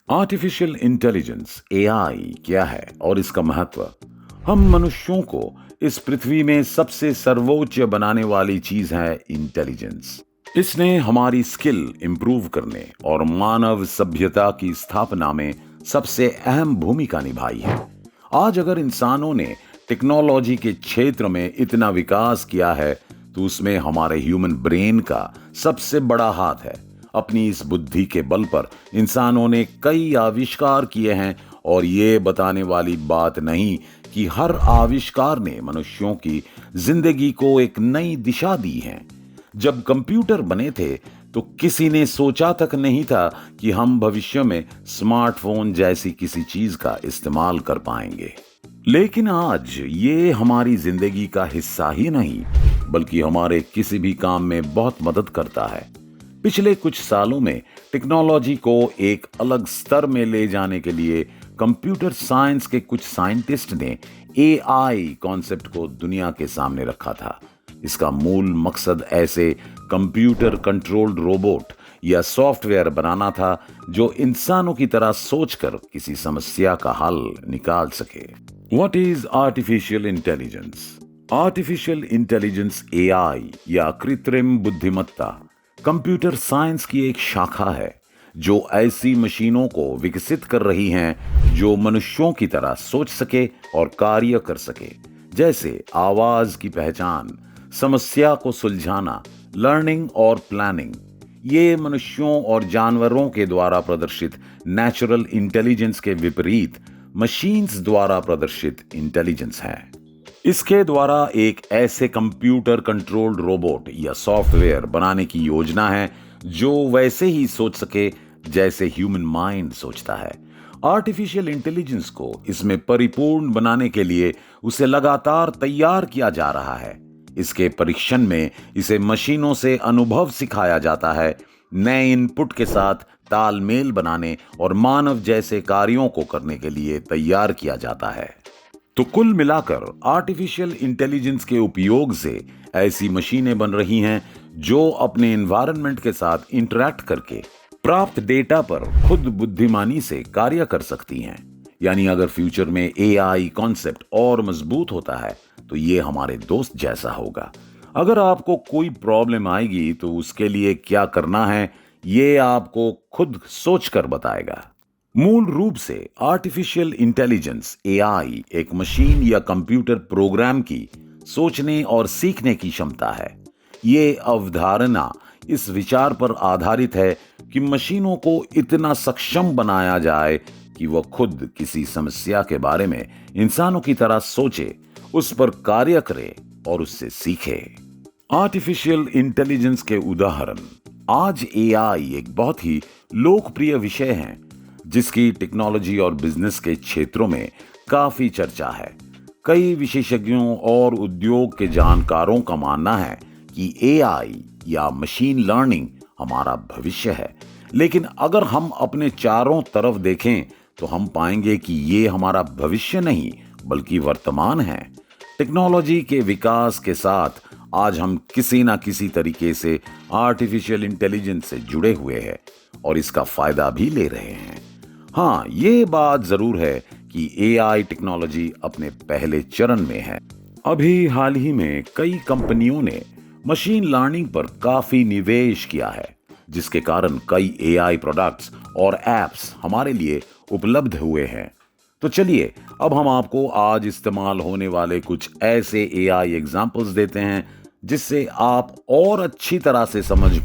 Artificial intelligence AI क्या है और इसका महत्व। हम मनुष्यों को इस पृथ्वी में सबसे सर्वोच्च बनाने वाली चीज है इंटेलिजेंस। इसने हमारी स्किल इंप्रूव करने और मानव सभ्यता की स्थापना में सबसे अहम भूमिका निभाई है। आज अगर इंसानों ने टेक्नोलॉजी के क्षेत्र में इतना विकास किया है तो उसमें हमारे ह्यूमन ब्रेन का सबसे बड़ा हाथ है। अपनी इस बुद्धि के बल पर इंसानों ने कई आविष्कार किए हैं और ये बताने वाली बात नहीं कि हर आविष्कार ने मनुष्यों की जिंदगी को एक नई दिशा दी है। जब कंप्यूटर बने थे तो किसी ने सोचा तक नहीं था कि हम भविष्य में स्मार्टफोन जैसी किसी चीज का इस्तेमाल कर पाएंगे। लेकिन आज ये हमारी जिंदगी का हिस्सा ही नहीं बल्कि हमारे किसी भी काम में बहुत मदद करता है। पिछले कुछ सालों में टेक्नोलॉजी को एक अलग स्तर में ले जाने के लिए कंप्यूटर साइंस के कुछ साइंटिस्ट ने एआई कॉन्सेप्ट को दुनिया के सामने रखा था। इसका मूल मकसद ऐसे कंप्यूटर कंट्रोल्ड रोबोट या सॉफ्टवेयर बनाना था जो इंसानों की तरह सोचकर किसी समस्या का हल निकाल सके। What is artificial intelligence? Artificial intelligence AI या कृत्रिम बुद्धिमत्ता कंप्यूटर साइंस की एक शाखा है जो ऐसी मशीनों को विकसित कर रही हैं जो मनुष्यों की तरह सोच सके और कार्य कर सके, जैसे आवाज की पहचान, समस्या को सुलझाना, लर्निंग और प्लानिंग। ये मनुष्यों और जानवरों के द्वारा प्रदर्शित नेचुरल इंटेलिजेंस के विपरीत मशीन्स द्वारा प्रदर्शित इंटेलिजेंस है। इसके द्वारा एक ऐसे कंप्यूटर कंट्रोल्ड रोबोट या सॉफ्टवेयर बनाने की योजना है जो वैसे ही सोच सके जैसे ह्यूमन माइंड सोचता है। आर्टिफिशियल इंटेलिजेंस को इसमें परिपूर्ण बनाने के लिए उसे लगातार तैयार किया जा रहा है। इसके परीक्षण में इसे मशीनों से अनुभव सिखाया जाता है, नए इनपुट के साथ तालमेल बनाने और मानव जैसे कार्यों को करने के लिए तैयार किया जाता है। तो कुल मिलाकर आर्टिफिशियल इंटेलिजेंस के उपयोग से ऐसी मशीनें बन रही हैं जो अपने एनवायरनमेंट के साथ इंटरैक्ट करके प्राप्त डेटा पर खुद बुद्धिमानी से कार्य कर सकती हैं। यानी अगर फ्यूचर में एआई कॉन्सेप्ट और मजबूत होता है तो ये हमारे दोस्त जैसा होगा। अगर आपको कोई प्रॉब्लम आएगी तो उसके लिए क्या करना है ये आपको खुद सोचकर बताएगा। मूल रूप से आर्टिफिशियल इंटेलिजेंस एआई एक मशीन या कंप्यूटर प्रोग्राम की सोचने और सीखने की क्षमता है। ये अवधारणा इस विचार पर आधारित है कि मशीनों को इतना सक्षम बनाया जाए कि वह खुद किसी समस्या के बारे में इंसानों की तरह सोचे, उस पर कार्य करे और उससे सीखे। आर्टिफिशियल इंटेलिजेंस के उदाहरण। आज एआई एक बहुत ही लोकप्रिय विषय है जिसकी टेक्नोलॉजी और बिजनेस के क्षेत्रों में काफी चर्चा है। कई विशेषज्ञों और उद्योग के जानकारों का मानना है कि एआई या मशीन लर्निंग हमारा भविष्य है। लेकिन अगर हम अपने चारों तरफ देखें तो हम पाएंगे कि ये हमारा भविष्य नहीं बल्कि वर्तमान है। टेक्नोलॉजी के विकास के साथ आज हम किसी ना किसी तरीके से आर्टिफिशियल इंटेलिजेंस से जुड़े हुए हैं और इसका फायदा भी ले रहे हैं। हाँ, ये बात जरूर है कि एआई टेक्नोलॉजी अपने पहले चरण में है। अभी हाल ही में कई कंपनियों ने मशीन लर्निंग पर काफी निवेश किया है जिसके कारण कई एआई प्रोडक्ट्स और एप्स हमारे लिए उपलब्ध हुए हैं। तो चलिए अब हम आपको आज इस्तेमाल होने वाले कुछ ऐसे एआई एग्जाम्पल्स देते हैं जिससे आप और अच्छी तरह से समझ